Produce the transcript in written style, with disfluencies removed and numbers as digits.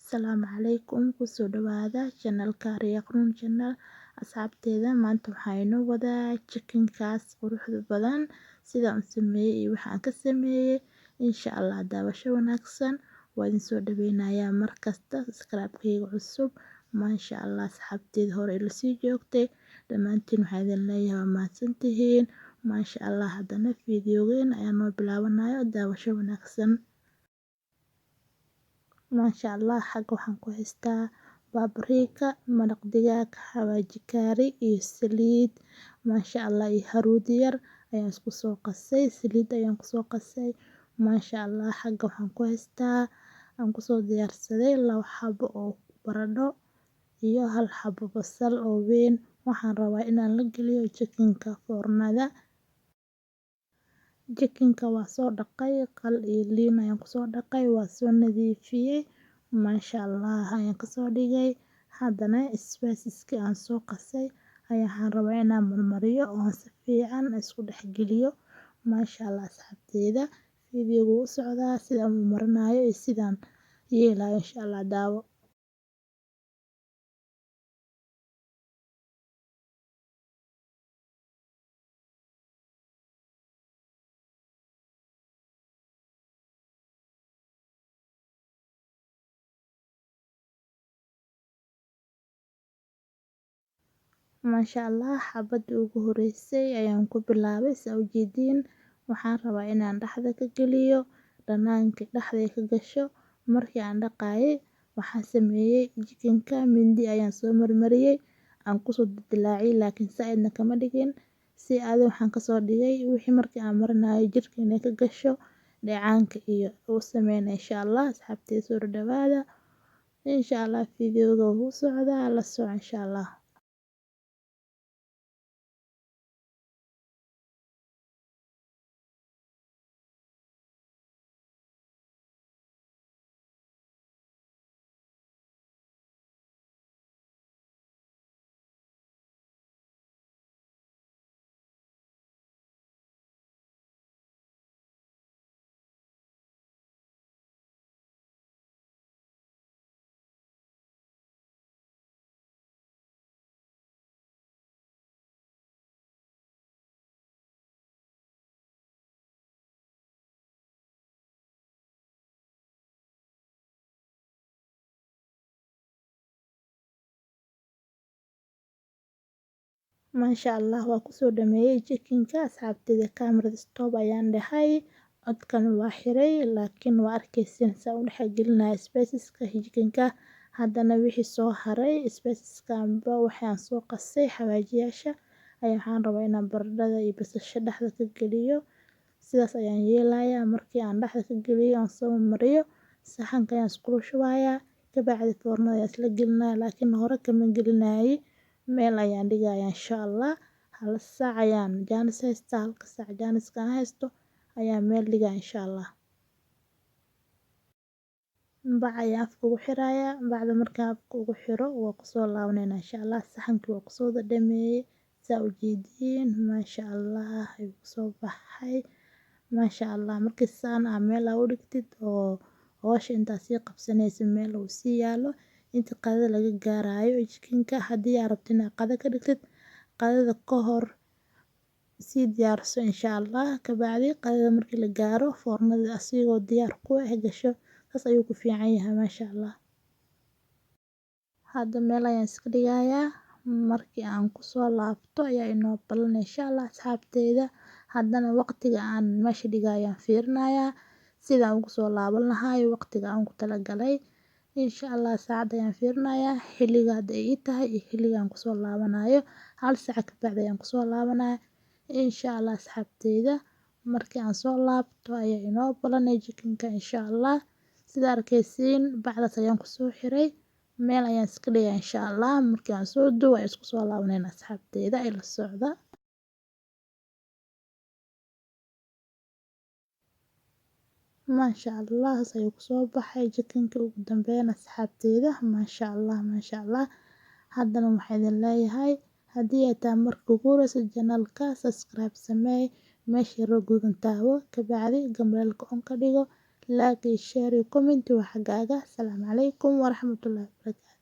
Asalaamu calaykum kusoo dhawaada channelka Riyaaqrun Channel. Asxaabteeda maanta waxaa inoo wadaa chickenkaas quruxda badan sida aan sameeyay iyo waxa aan ka sameeyay. Insha Allah daawasho wanaagsan waa idin soo dhaweynayaa markasta subscribe-kayga cusub. Masha Allah asxaabteeda hore ila sii joogtay dhammaantiin waxaa idin leeyahay waa mahadsantihiin. Masha Allah haddana fiidiyoogeen ayaan noo bilaabanayo daawasho wanaagsan. Masha Allah xagga waxaan ku haystaa babriika, maraq digaag, xawaaji kaari iyo saliid. Masha Allah iyo haruudi yar ayaan isku soo qasay, saliid ayaan ku soo qasay. Masha Allah xagga waxaan ku haystaa aan ku soo diyaarsaday 2 xabo oo baradho iyo 1 xabo basal oo weyn. Waxaan rabaa inaan la geliyo chickenka foornada. Chickenka waa soo dhaqay qal iyo liin ayaan ku soo dhaqay waa soo nadiifiyay. Masha Allah ayaan ka soo dhigay haddana spices-ki aan soo qasay ayaan rabaa inaan marmariyo oo si fiican isku dhex geliyo. Masha Allah asxaabteeda fiidiyoogu u socdaa sida aan u marinayo iyo sidaan yeelayo insha Allah daawo. Masha Allah xabadii ugu horeysay ayaan ku bilaabay saa u jeediin. Waxaan rabaa inaan dhaxda ka geliyo dhanaanka dhaxda ka gasho. Markii aan dhaqaayay waxaan sameeyay chickenka mindi ayaan soo marmariyay aan ku soo dilaacay laakiin saacidna kama dhigin si aad waxaan ka soo dhigay wixii markii aan marinayo jirka inay ka gasho dheecaanka iyo uu sameeyay insha Allah asxaabteeda soo dhawaada. Insha Allah fiidiyooga wuu socdaa la soo insha Allah. Masha Allah waa ku soo dhameeyay chickenka asxaabteeda kamarada stop ayaan dhahay codkan waa xiray laakiin waa arkaysan saa u dhex gelinayo spices-ka chickenka. Haddana wixii soo haray spices-ka amba waxaan soo qasay xawaajiyaasha ayaan rabaa inaan baradhada iyo basasha dhaxda ka geliyo. Sidaas ayaan yeelayaa markii aan dhaxda ka geliyo aan soo mariyo saxanka ayaan isku shubayaa ka bacdi foornada ayaan isla gelinayaa laakiin hore kama gelinayay meel ayaan dhigayaa insha Allah. Hal saac ayaan jaanis haystaa halka saac jaaniska aan haysto ayaa meel dhigaa insha Allah. Bac ayaan afka ugu xirayaa bacda markaan afka ugu xiro waa ku soo laabanayna insha Allah. Saxankii waa ku soo dhameeyay saa u jeediin. Masha Allah ayuu ku soo baxay. Masha Allah markii saan aan meel u dhigtid oo hawsha intaas sii qabsanaysa meel uu sii yaalo inta qadada laga gaarayo chickenka haddii aad rabto inaad qada ka dhigtid qadada ka hor sii diyaarso insha Allah. Ka bacdi qadada markii la gaaro foornada asigoo diyaar ku ah gasho saas ayuu ku fiican yahay Masha Allah. Hadda meel ayaan iska dhigayaa markii aan ku soo laabto ayaa inoo balan insha Allah asxaabteeda. Haddana waqtiga aan meesha dhigayaan fiirinayaa sida ugu soo laaban lahaay waqtiga aan ku talagalay. Insha Allah saacad ayaan fiirinayaa xilliga hadda ay tahay iyo xilliga aan ku soo laabanayo. Hal saac ka bacdi ayaan ku soo laabanayaa insha Allah asxaabteeda. Markii aan soo laabto ayaa inoo balanay chickenka insha Allah. Sida arkaysiin bacdaas ayaan ku soo xiray meel ayaan iska dhigay insha Allah. Markii aan soo duubay isku soo laabanayna asxaabteeda ila socda. Masha Allah ayuu ku soo baxay chickenka ugu dambeyn asxaabteeda. Masha Allah Masha Allah. Haddana waxaan idin leeyahay haddii ay tahay markii ugu horeysa channelka subscribe samee meesha roog gudan taawo ka bacdi gambarelka on ka dhigo like iyo share iyo comment waa xagaaga. Asalaamu calaykum waraxmatullaahi wabarakaatu.